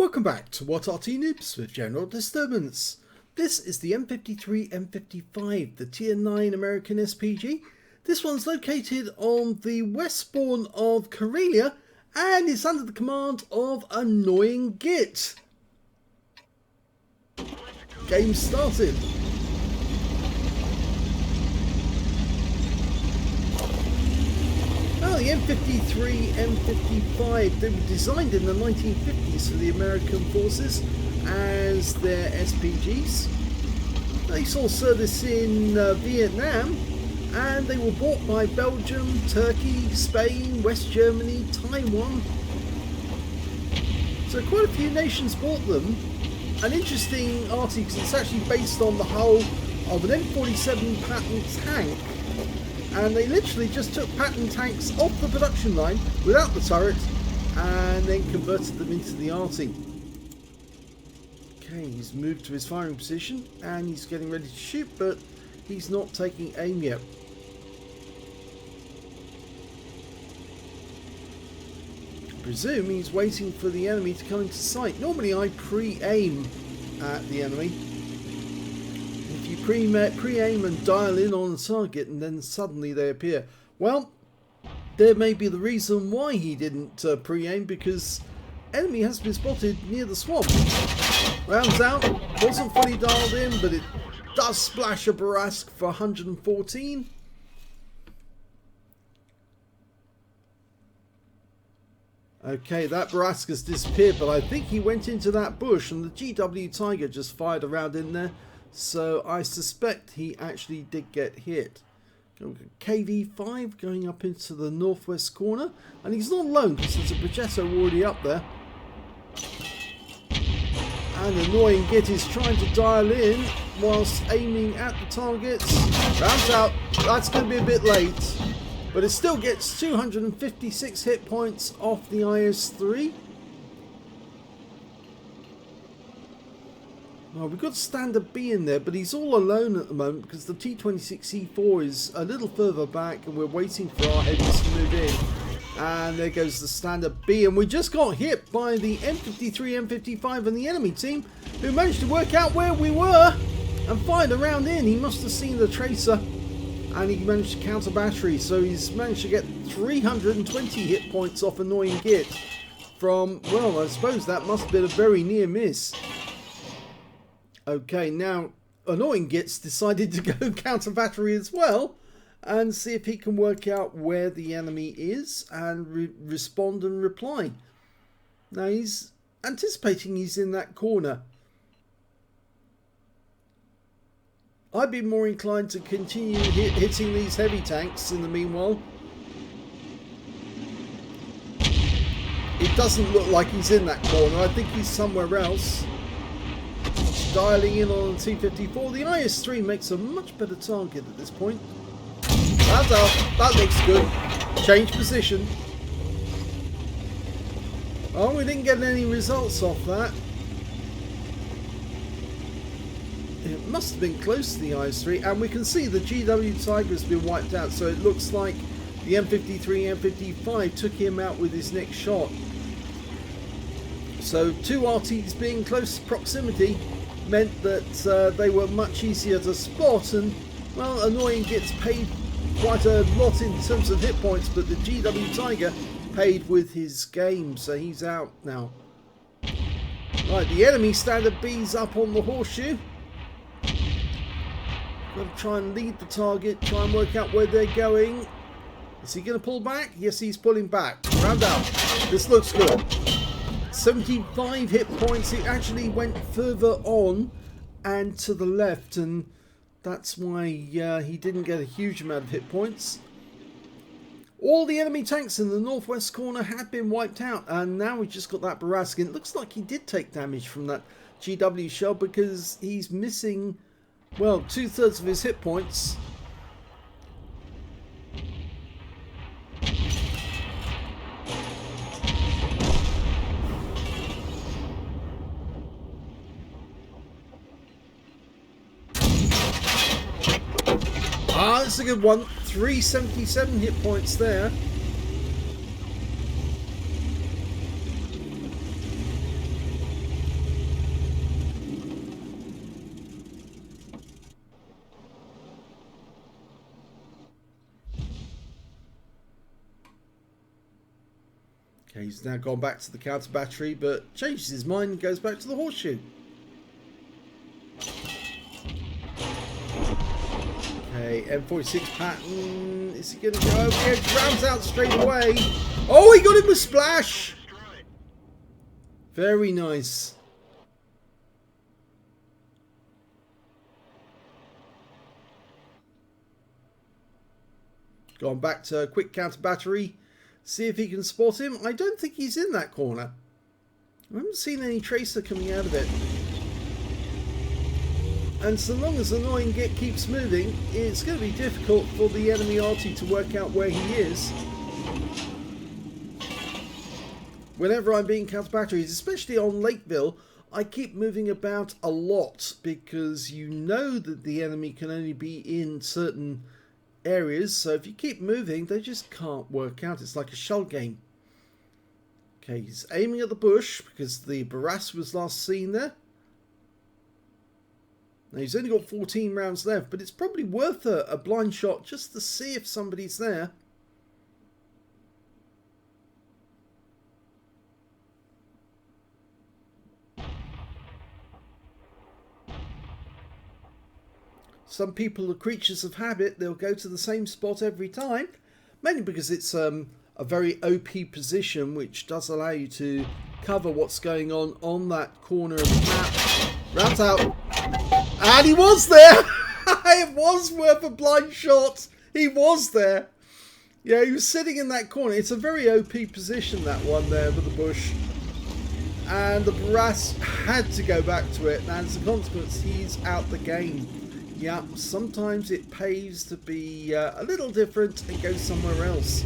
Welcome back to What Arty Noobs with General Disturbance. This is the M53 M55, the Tier 9 American SPG. This one's located on the westbourne of Karelia and is under the command of Annoying Git. Game started. Well, the M53, M55, they were designed in the 1950s for the American forces as their SPGs. They saw service in Vietnam, and they were bought by Belgium, Turkey, Spain, West Germany, Taiwan. So quite a few nations bought them. An interesting article because it's actually based on the hull of an M47 Patton tank. And they literally just took Patton tanks off the production line without the turret and then converted them into the Arty. Okay, he's moved to his firing position and he's getting ready to shoot, but he's not taking aim yet. I presume he's waiting for the enemy to come into sight. Normally I pre-aim at the enemy. If you pre-aim and dial in on the target and then suddenly they appear. Well, there may be the reason why he didn't pre-aim, because enemy has been spotted near the swamp. Rounds out, wasn't fully dialed in, but it does splash a Barask for 114. Okay, that Barask has disappeared, but I think he went into that bush and the GW Tiger just fired a round in there. So I suspect he actually did get hit. KV5 going up into the northwest corner. And he's not alone because there's a Progetto already up there. And Annoying Git is trying to dial in whilst aiming at the targets. Rounds out. That's going to be a bit late. But it still gets 256 hit points off the IS-3. Well, we've got standard B in there, but he's all alone at the moment because the T26E4 is a little further back and we're waiting for our heavies to move in. And there goes the standard B, and we just got hit by the M53, M55 and the enemy team, who managed to work out where we were and fired a round in. He must have seen the tracer and he managed to counter battery, so he's managed to get 320 hit points off Annoying Git from, well, I suppose that must have been a very near miss. Okay, now Annoying Git's decided to go counter battery as well and see if he can work out where the enemy is and respond and reply. Now he's anticipating he's in that corner. I'd be more inclined to continue hitting these heavy tanks in the meanwhile. It doesn't look like he's in that corner. I think he's somewhere else. Dialing in on the T54. The IS-3 makes a much better target at this point. That's out. That looks good. Change position. Oh, we didn't get any results off that. It must have been close to the IS-3, and we can see the GW Tiger has been wiped out, so it looks like the M53, M55 took him out with his next shot. So two RTs being close proximity meant that they were much easier to spot, and well, Annoying Git's paid quite a lot in terms of hit points, but the GW Tiger paid with his game, so he's out now. Right, the enemy standard B's up on the horseshoe. Got to try and lead the target, try and work out where they're going. Is he going to pull back? Yes, he's pulling back. Round out. This looks good. 75 hit points. It actually went further on and to the left, and that's why he didn't get a huge amount of hit points. All the enemy tanks in the northwest corner had been wiped out, and now we've just got that Barask. It looks like he did take damage from that GW shell because he's missing, well, 2/3 of his hit points. Ah, that's a good one. 377 hit points there. Okay, he's now gone back to the counter battery, but changes his mind and goes back to the horseshoe. Okay, M46 pattern. Is he going to go over the edge? Rounds out straight away. Oh, he got him with splash. Very nice. Gone back to a quick counter battery. See if he can spot him. I don't think he's in that corner. I haven't seen any tracer coming out of it. And so long as Annoying Git keeps moving, it's going to be difficult for the enemy Arty to work out where he is. Whenever I'm being counter batteries, especially on Lakeville, I keep moving about a lot because you know that the enemy can only be in certain areas, so if you keep moving they just can't work out. It's like a shell game. Okay, he's aiming at the bush because the Barras was last seen there. Now he's only got 14 rounds left, but it's probably worth a blind shot just to see if somebody's there. Some people are creatures of habit. They'll go to the same spot every time, mainly because it's a very OP position which does allow you to cover what's going on that corner of the map. Rounds out. And he was there! It was worth a blind shot. He was there. Yeah, he was sitting in that corner. It's a very OP position, that one there with the bush. And the Barras had to go back to it. And as a consequence, he's out the game. Yeah, sometimes it pays to be a little different and go somewhere else.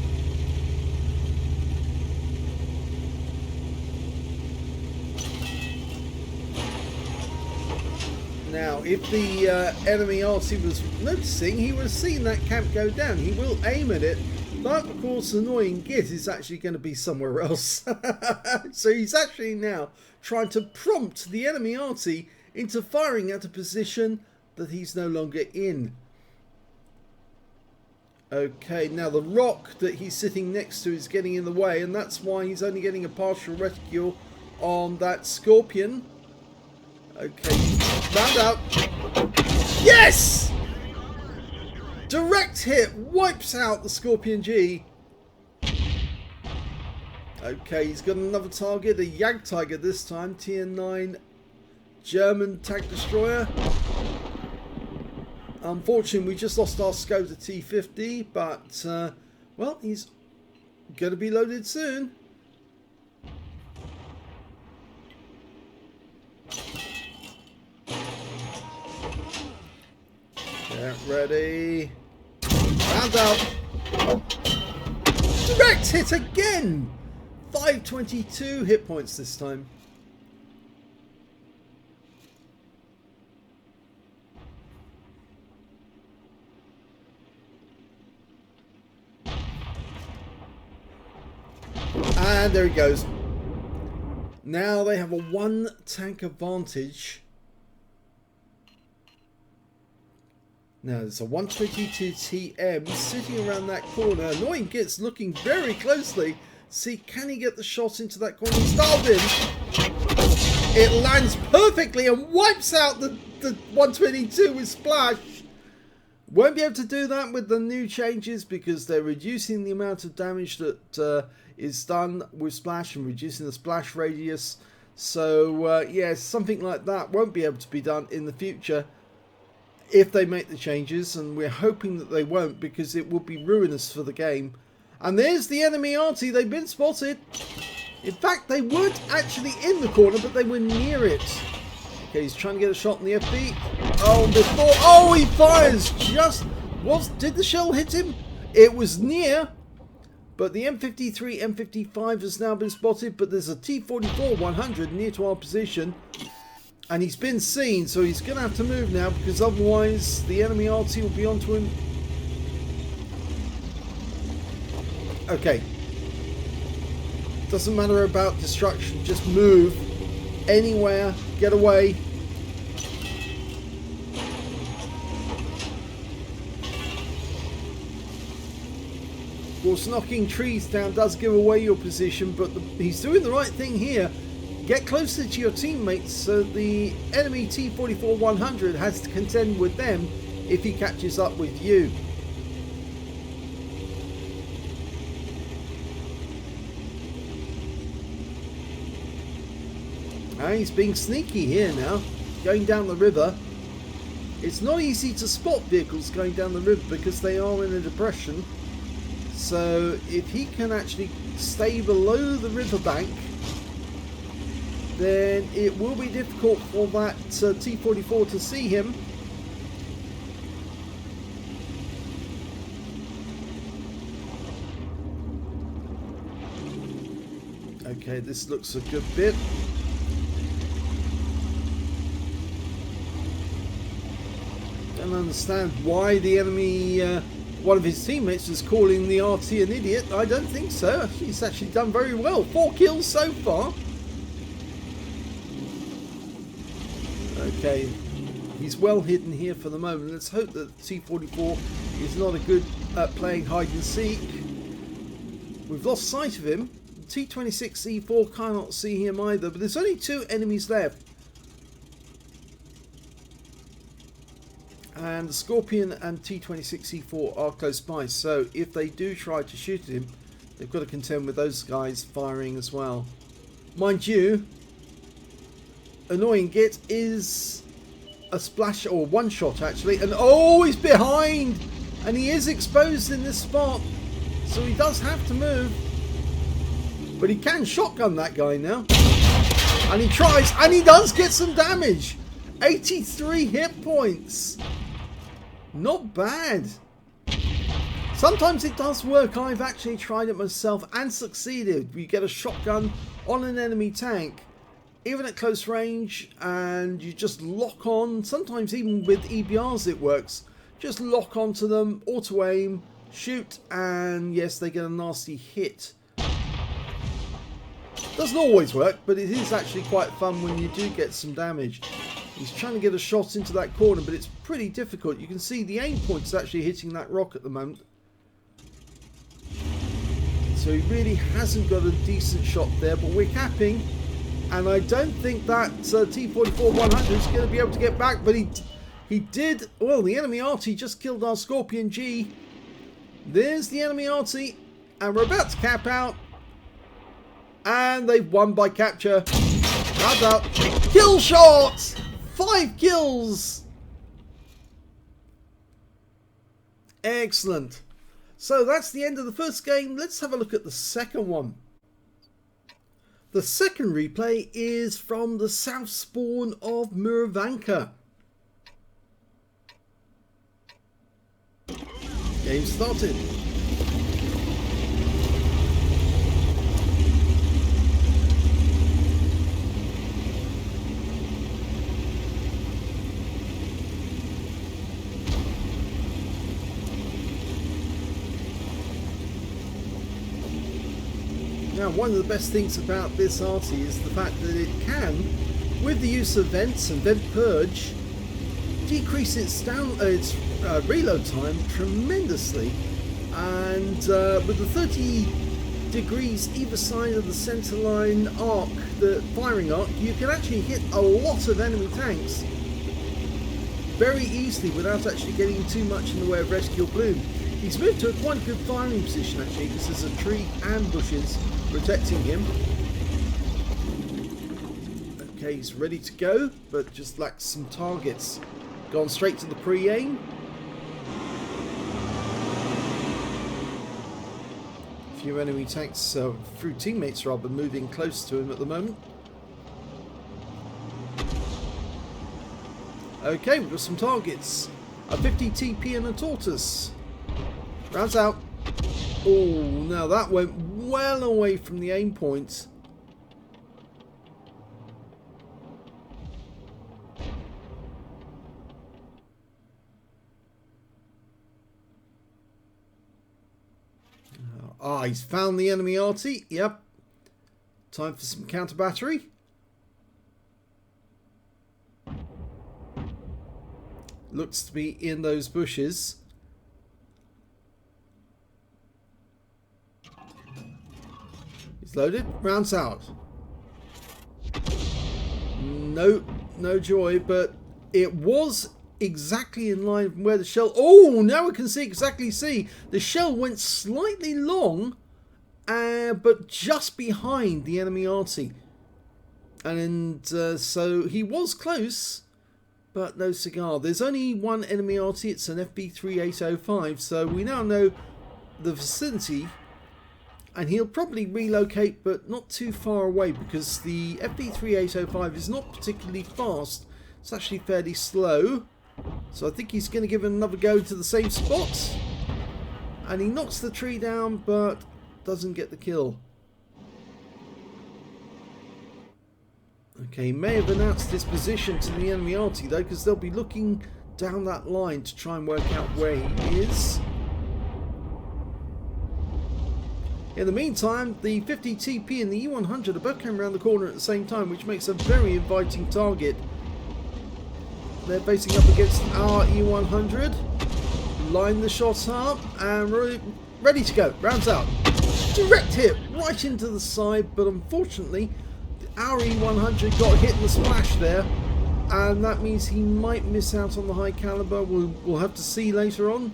Now, if the enemy Arty was noticing, he would have seen that camp go down. He will aim at it, but of course, Annoying Git is actually going to be somewhere else. So he's actually now trying to prompt the enemy Arty into firing at a position that he's no longer in. Okay, now the rock that he's sitting next to is getting in the way, and that's why he's only getting a partial reticule on that Scorpion. Okay, round out. Yes! Direct hit wipes out the Scorpion G. Okay, he's got another target, a Jagdtiger this time, TN9 German tank destroyer. Unfortunately, we just lost our scope to T50, but, well, he's going to be loaded soon. Get ready. Round out. Direct hit again! 522 hit points this time. And there he goes. Now they have a 1 tank advantage. Now there's a 122 TM sitting around that corner. Annoying Git's looking very closely. See, can he get the shot into that corner? Starved him. It lands perfectly and wipes out the 122 with splash. Won't be able to do that with the new changes because they're reducing the amount of damage that is done with splash and reducing the splash radius. So yeah, something like that won't be able to be done in the future if they make the changes, and we're hoping that they won't because it will be ruinous for the game. And there's the enemy Arty. They've been spotted. In fact, they weren't actually in the corner, but they were near it. Okay, he's trying to get a shot on the FB. Oh, before... Oh, he fires just... Did the shell hit him? It was near. But the M53, M55 has now been spotted, but there's a T44 100 near to our position. And he's been seen, so he's going to have to move now, because otherwise the enemy Arty will be onto him. Okay. Doesn't matter about destruction, just move. Anywhere, get away. course, knocking trees down does give away your position, but he's doing the right thing here. Get closer to your teammates so the enemy T-44-100 has to contend with them if he catches up with you. And he's being sneaky here now, going down the river. It's not easy to spot vehicles going down the river because they are in a depression. So if he can actually stay below the riverbank, then it will be difficult for that T-44 to see him. Okay, this looks a good bit. Don't understand why the enemy, one of his teammates, is calling the Arty an idiot. I don't think so. He's actually done very well. 4 kills so far. Okay, he's well hidden here for the moment. Let's hope that T-44 is not a good at playing hide and seek. We've lost sight of him. T-26E4 cannot see him either, but there's only 2 enemies left. And the Scorpion and T-26E4 are close by, so if they do try to shoot at him, they've got to contend with those guys firing as well. Mind you, annoying git is a splash, or one shot actually, and oh, he's behind, and he is exposed in this spot, so he does have to move, but he can shotgun that guy now, and he tries, and he does get some damage. 83 hit points. Not bad. Sometimes it does work. I've actually tried it myself and succeeded. You get a shotgun on an enemy tank, even at close range, and you just lock on. Sometimes even with EBRs it works. Just lock onto them, auto aim, shoot, and yes, they get a nasty hit. Doesn't always work, but it is actually quite fun when you do get some damage. He's trying to get a shot into that corner, but it's pretty difficult. You can see the aim point is actually hitting that rock at the moment. So he really hasn't got a decent shot there, but we're capping. And I don't think that T-44-100 is going to be able to get back, but he did. Well, the enemy Arty just killed our Scorpion G. There's the enemy Arty, and we're about to cap out. And they've won by capture. Round up. Kill shot! 5 kills! Excellent. So that's the end of the first game. Let's have a look at the second one. The second replay is from the south spawn of Murovanka. Game started. Now, one of the best things about this Arty is the fact that it can, with the use of vents and vent purge, decrease its reload time tremendously. And with the 30 degrees either side of the center line arc, the firing arc, you can actually hit a lot of enemy tanks very easily without actually getting too much in the way of rescue or bloom. He's moved to a quite good firing position actually, because there's a tree and bushes protecting him. Okay, he's ready to go, but just lacks some targets. Gone straight to the pre-aim. A few enemy tanks, through teammates rather, moving close to him at the moment. Okay, we've got some targets. A 50 TP and a tortoise. Rounds out. Oh, now that went well away from the aim point. He's found the enemy Arty. Yep. Time for some counter battery. Looks to be in those bushes. loaded. Rounds out. No joy, but it was exactly in line from where the shell... Oh, now we can exactly see. The shell went slightly long, but just behind the enemy Arty. And so he was close, but no cigar. There's only one enemy Arty. It's an FB3805, so we now know the vicinity. And he'll probably relocate, but not too far away, because the FB3805 is not particularly fast. It's actually fairly slow. So I think he's going to give it another go to the same spot. And he knocks the tree down, but doesn't get the kill. Okay, he may have announced his position to the enemy Arty, though, because they'll be looking down that line to try and work out where he is. In the meantime, the 50TP and the E100 are both coming around the corner at the same time, which makes a very inviting target. They're facing up against our E100. Line the shots up and ready to go. Rounds out. Direct hit right into the side, but unfortunately, our E100 got hit in the splash there, and that means he might miss out on the high caliber. We'll have to see later on.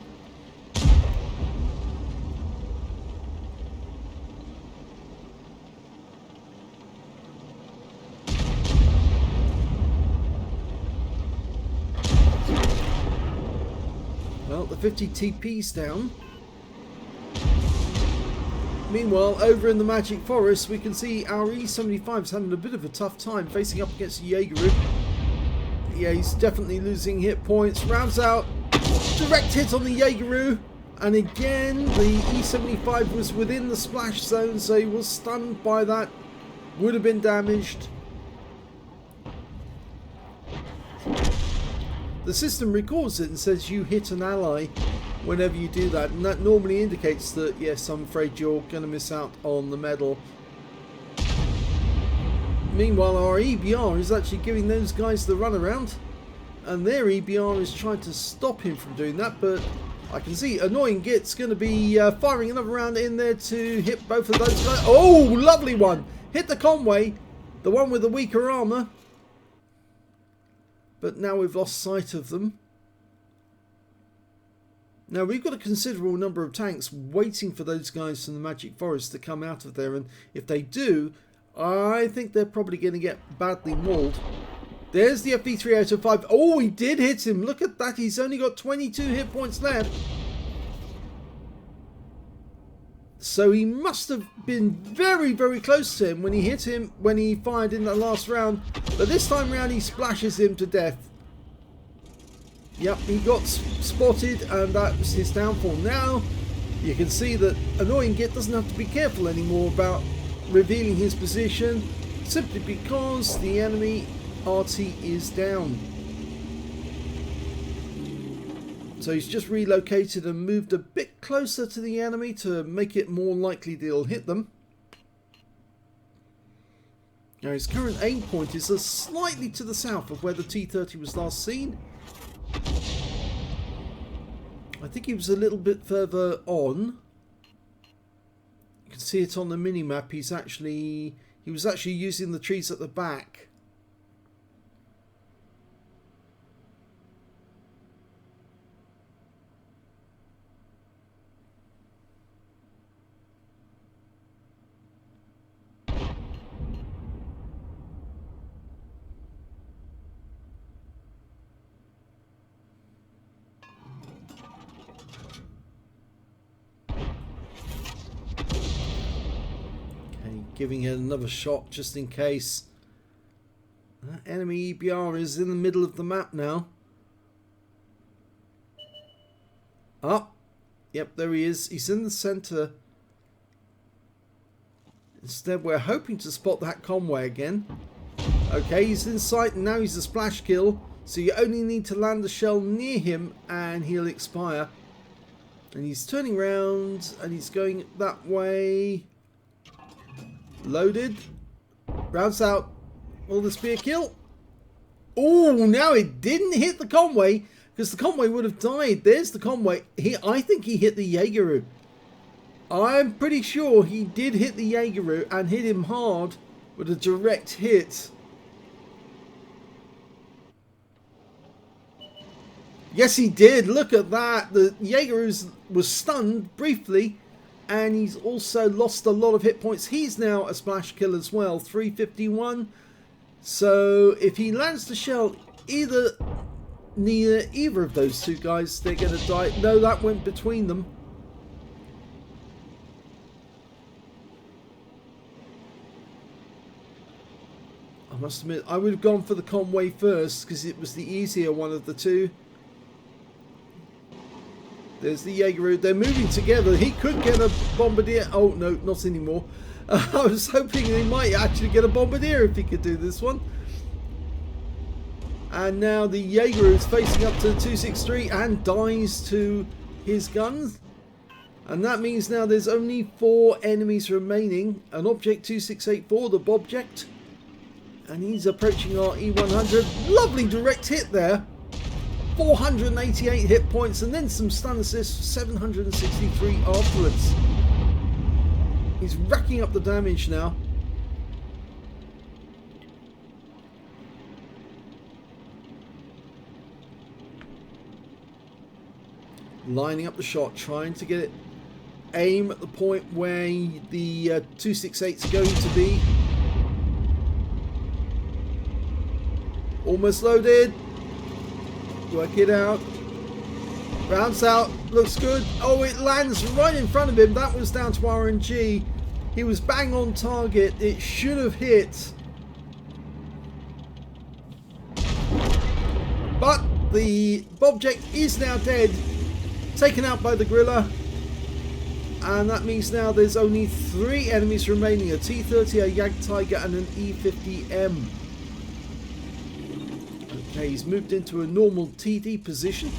Well, the 50 TP's down. Meanwhile, over in the Magic Forest, we can see our E75's having a bit of a tough time facing up against Jaegeru. Yeah, he's definitely losing hit points. Rounds out. Direct hit on the Jaegeru. And again, the E75 was within the splash zone, so he was stunned by that. Would have been damaged. The system records it and says you hit an ally whenever you do that, and that normally indicates that, yes, I'm afraid you're going to miss out on the medal. Meanwhile, our EBR is actually giving those guys the runaround, and their EBR is trying to stop him from doing that, but I can see Annoying Git's going to be firing another round in there to hit both of those guys. Oh, lovely one! Hit the Conway, the one with the weaker armour. But now we've lost sight of them. Now we've got a considerable number of tanks waiting for those guys from the Magic Forest to come out of there, and if they do, I think they're probably going to get badly mauled. There's the FB3805. Oh, he did hit him. Look at that. He's only got 22 hit points left. So he must have been very, very close to him when he hit him, when he fired in that last round. But this time round he splashes him to death. Yep, he got spotted, and that was his downfall. Now you can see that Annoying Git doesn't have to be careful anymore about revealing his position, simply because the enemy Arty is down. So he's just relocated and moved a bit closer to the enemy to make it more likely that he'll hit them. Now his current aim point is slightly to the south of where the T-30 was last seen. I think he was a little bit further on. You can see it on the mini-map. He was actually using the trees at the back. Giving it another shot just in case. That enemy EBR is in the middle of the map now. Oh, yep, there he is. He's in the centre. Instead, we're hoping to spot that Conway again. Okay, he's in sight, and now he's a splash kill. So you only need to land the shell near him, and he'll expire. And he's turning around, and he's going that way. Loaded. Rounds out. Will this be a kill? Oh, now it didn't hit the Conway, because the Conway would have died. There's the Conway. I think he hit the Jaegeru. I'm pretty sure he did hit the Jaeger and hit him hard with a direct hit. Yes, he did. Look at that. The Jaeger was stunned briefly, and he's also lost a lot of hit points. He's now a splash kill as well, 351. So if he lands the shell, either of those two guys, they're going to die. No, that went between them. I must admit, I would have gone for the Conway first because it was the easier one of the two. There's the Jaeger. They're moving together. He could get a bombardier. Oh, no, not anymore. I was hoping he might actually get a bombardier if he could do this one. And now the Jaeger is facing up to the 263 and dies to his guns. And that means now there's only 4 enemies remaining. An Object 2684, the Bobject. And he's approaching our E100. Lovely direct hit there. 488 hit points and then some stun assists, 763 afterwards. He's racking up the damage now. Lining up the shot, trying to get it, aim at the point where the 268 is going to be. Almost loaded. Work it out. Rounds out. Looks good. Oh, it lands right in front of him. That was down to RNG. He was bang on target. It should have hit. But the Bobject is now dead. Taken out by the Gorilla. And that means now there's only 3 enemies remaining. A T-30, a Jagdtiger and an E-50M. Okay, he's moved into a normal TD position.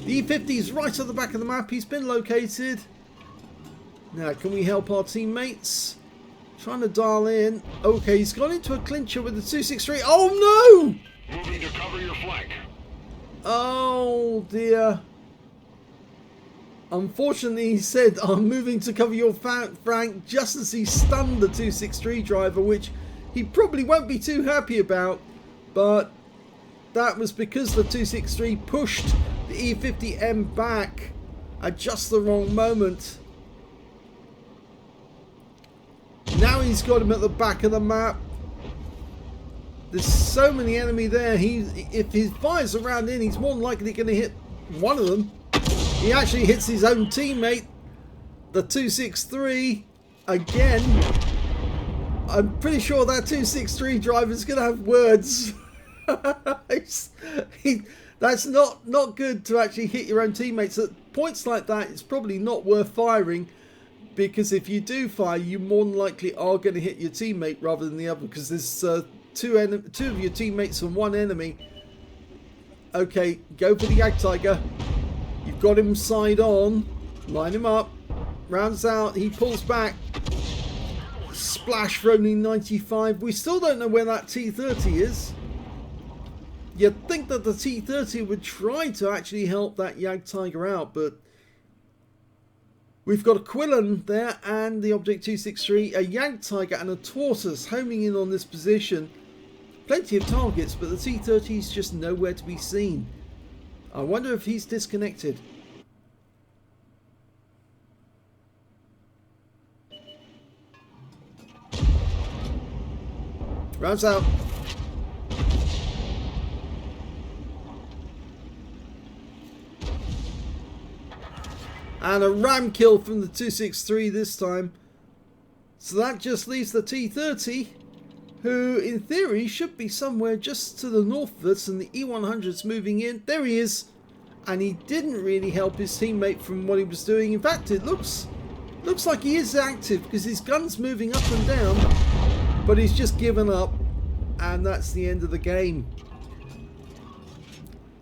The E-50 is right at the back of the map. He's been located. Now, can we help our teammates? Trying to dial in. Okay, he's gone into a clincher with the 263. Oh, no! Moving to cover your flank. Oh, dear. Unfortunately, he said, I'm moving to cover your flank just as he stunned the 263 driver, which he probably won't be too happy about. But that was because the 263 pushed the E-50M back at just the wrong moment. Now he's got him at the back of the map. There's so many enemy there. If he fires around in, he's more than likely going to hit one of them. He actually hits his own teammate, the 263, again. I'm pretty sure that 263 driver is going to have words. That's not good to actually hit your own teammates. At points like that, it's probably not worth firing, because if you do fire, you more than likely are going to hit your teammate rather than the other, because there's two of your teammates and 1 enemy. Okay, go for the Jagdtiger. You've got him side on. Line him up. Rounds out. He pulls back. Splash for only 95. We still don't know where that T-30 is. You'd think that the T-30 would try to actually help that Jagdtiger out, but we've got a Quillen there and the Object 263, a Jagdtiger and a Tortoise homing in on this position. Plenty of targets, but the T-30 is just nowhere to be seen. I wonder if he's disconnected. Rounds out. And a ram kill from the 263 this time. So that just leaves the T-30, who in theory should be somewhere just to the north of us, and the E100's moving in. There he is. And he didn't really help his teammate from what he was doing. In fact, it looks like he is active because his gun's moving up and down, but he's just given up, and that's the end of the game.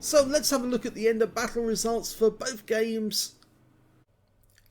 So let's have a look at the end of battle results for both games.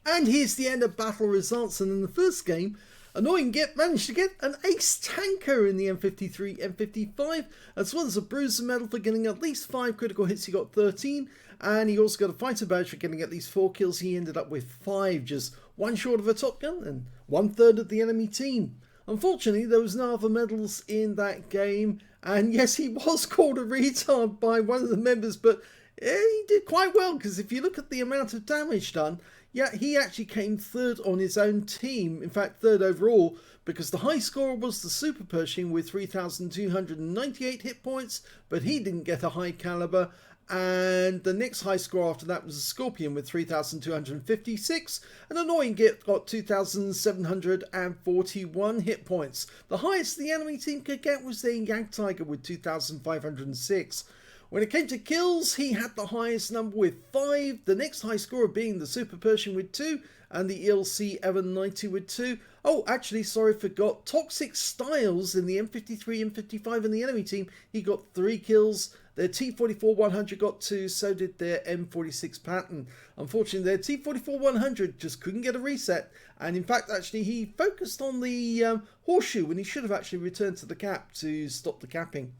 And here's the end of battle results, and in the first game, Annoying Git managed to get an ace tanker in the M53, M55, as well as a bruiser medal for getting at least 5 critical hits. He got 13, and he also got a fighter badge for getting at least 4 kills. He ended up with 5, just one short of a Top Gun, and 1/3 of the enemy team. Unfortunately, there was no other medals in that game, and yes, he was called a retard by one of the members, but he did quite well, because if you look at the amount of damage done, yeah, he actually came 3rd on his own team, in fact 3rd overall, because the high score was the Super Pershing with 3,298 hit points, but he didn't get a high caliber. And the next high score after that was a Scorpion with 3,256, and Annoying Git got 2,741 hit points. The highest the enemy team could get was their Yak Tiger with 2,506. When it came to kills, he had the highest number with 5, the next high scorer being the Super Pershing with 2, and the ELC Evan 90 with 2. Oh, actually, sorry, forgot. Toxic Styles in the M53, M55 and the enemy team, he got 3 kills. Their T44-100 got 2, so did their M46 Pattern. Unfortunately, their T44-100 just couldn't get a reset, and in fact, actually, he focused on the horseshoe when he should have actually returned to the cap to stop the capping.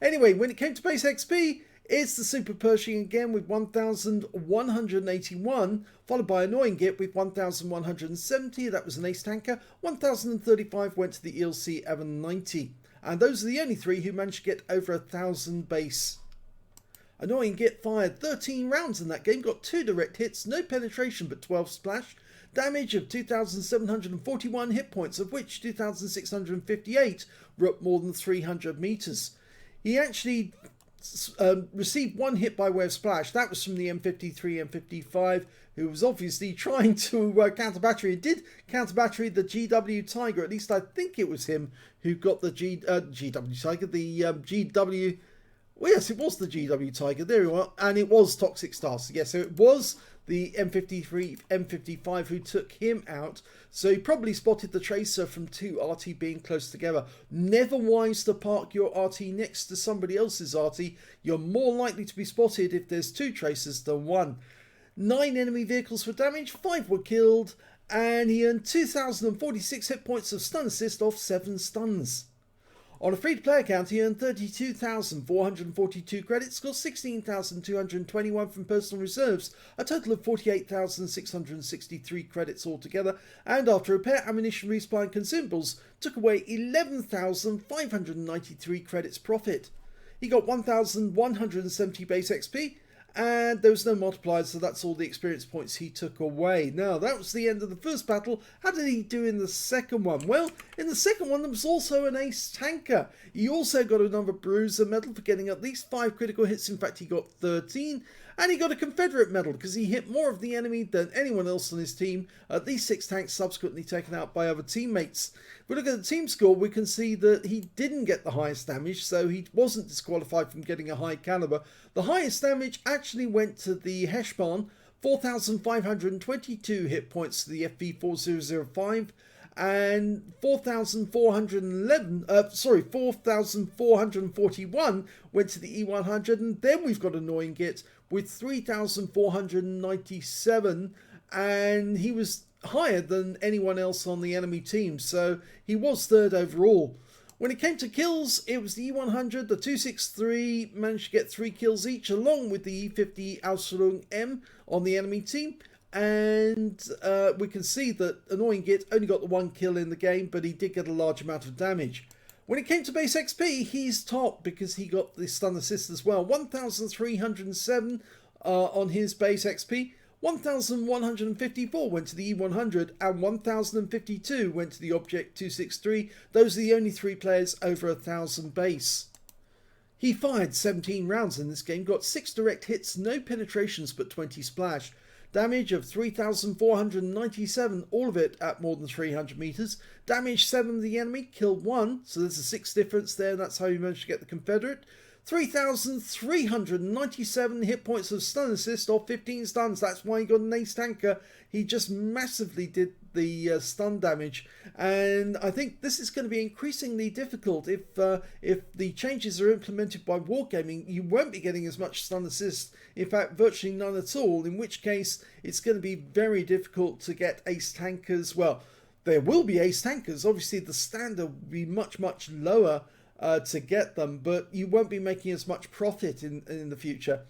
Anyway, when it came to base XP, it's the Super Pershing again with 1,181, followed by Annoying Git with 1,170, that was an ace tanker. 1,035 went to the ELC Evan 90. And those are the only 3 who managed to get over 1,000 base. Annoying Git fired 13 rounds in that game, got 2 direct hits, no penetration but 12 splash, damage of 2,741 hit points, of which 2,658 were up more than 300 meters. He actually received 1 hit by way of splash. That was from the M53, M55, who was obviously trying to counter battery. It did counter battery the GW Tiger. At least I think it was him who got the GW Tiger, the GW. Well, yes, it was the GW Tiger. There we are, and it was Toxic Stars. Yes, so it was the M53, M55 who took him out. So he probably spotted the tracer from 2 Arty being close together. Never wise to park your Arty next to somebody else's Arty. You're more likely to be spotted if there's 2 tracers than 1. 9 enemy vehicles were damaged, 5 were killed, and he earned 2,046 hit points of stun assist off 7 stuns. On a free-to-play account, he earned 32,442 credits, got 16,221 from personal reserves, a total of 48,663 credits altogether, and after repair, ammunition, resupply and consumables, took away 11,593 credits profit. He got 1,170 base XP, and there was no multipliers, so that's all the experience points he took away. Now, that was the end of the first battle. How did he do in the second one? Well, in the second one, there was also an ace tanker. He also got another bruiser medal for getting at least 5 critical hits. In fact, he got 13. And he got a Confederate medal because he hit more of the enemy than anyone else on his team. At least 6 tanks subsequently taken out by other teammates. If we look at the team score, we can see that he didn't get the highest damage, so he wasn't disqualified from getting a high caliber. The highest damage actually went to the Heshbon, 4,522 hit points to the FV4005, and 4,441 went to the E100, and then we've got Annoying Git with 3,497, and he was higher than anyone else on the enemy team, so he was 3rd overall. When it came to kills, it was the E100, the 263 managed to get 3 kills each, along with the E50 Aslains M on the enemy team. And we can see that Annoying Git only got the 1 kill in the game, but he did get a large amount of damage. When it came to base XP, he's top because he got the stun assist as well. 1,307 on his base XP. 1,154 went to the E100 and 1,052 went to the Object 263. Those are the only 3 players over 1,000 base. He fired 17 rounds in this game, got 6 direct hits, no penetrations but 20 splash. Damage of 3,497, all of it at more than 300 meters. Damage 7 of the enemy, killed 1, so there's a 6 difference there, and that's how you managed to get the Confederate. 3,397 hit points of stun assist off 15 stuns. That's why he got an ace tanker. He just massively did the stun damage, and I think this is going to be increasingly difficult if the changes are implemented by Wargaming. You won't be getting as much stun assist, in fact virtually none at all, in which case it's going to be very difficult to get ace tankers. Well, there will be ace tankers, obviously the standard will be much lower to get them, but you won't be making as much profit in the future.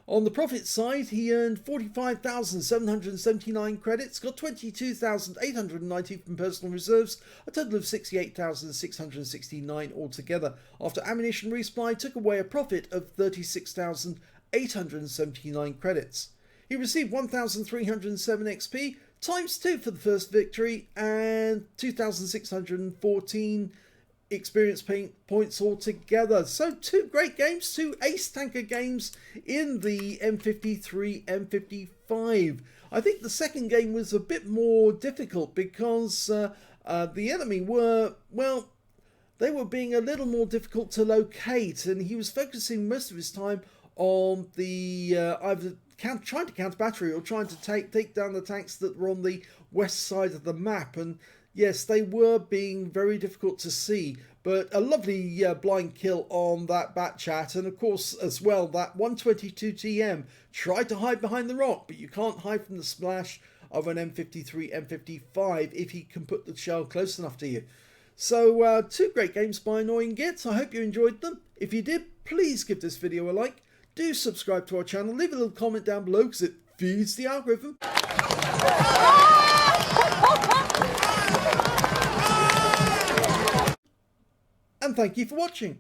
On the profit side, he earned 45,779 credits, got 22,890 from personal reserves, a total of 68,669 altogether, after ammunition resupply took away a profit of 36,879 credits. He received 1,307 XP, times 2 for the first victory, and 2,614 experience points altogether. So 2 great games, 2 ace tanker games in the M53, M55. I think the second game was a bit more difficult because the enemy were, well, they were being a little more difficult to locate, and he was focusing most of his time on the either trying to counter battery or trying to take down the tanks that were on the west side of the map. And yes, they were being very difficult to see, but a lovely blind kill on that bat chat. And of course, as well, that 122 TM tried to hide behind the rock, but you can't hide from the splash of an M53, M55 if he can put the shell close enough to you. So 2 great games by Annoying Gits. I hope you enjoyed them. If you did, please give this video a like. Do subscribe to our channel. Leave a little comment down below because it feeds the algorithm. And thank you for watching.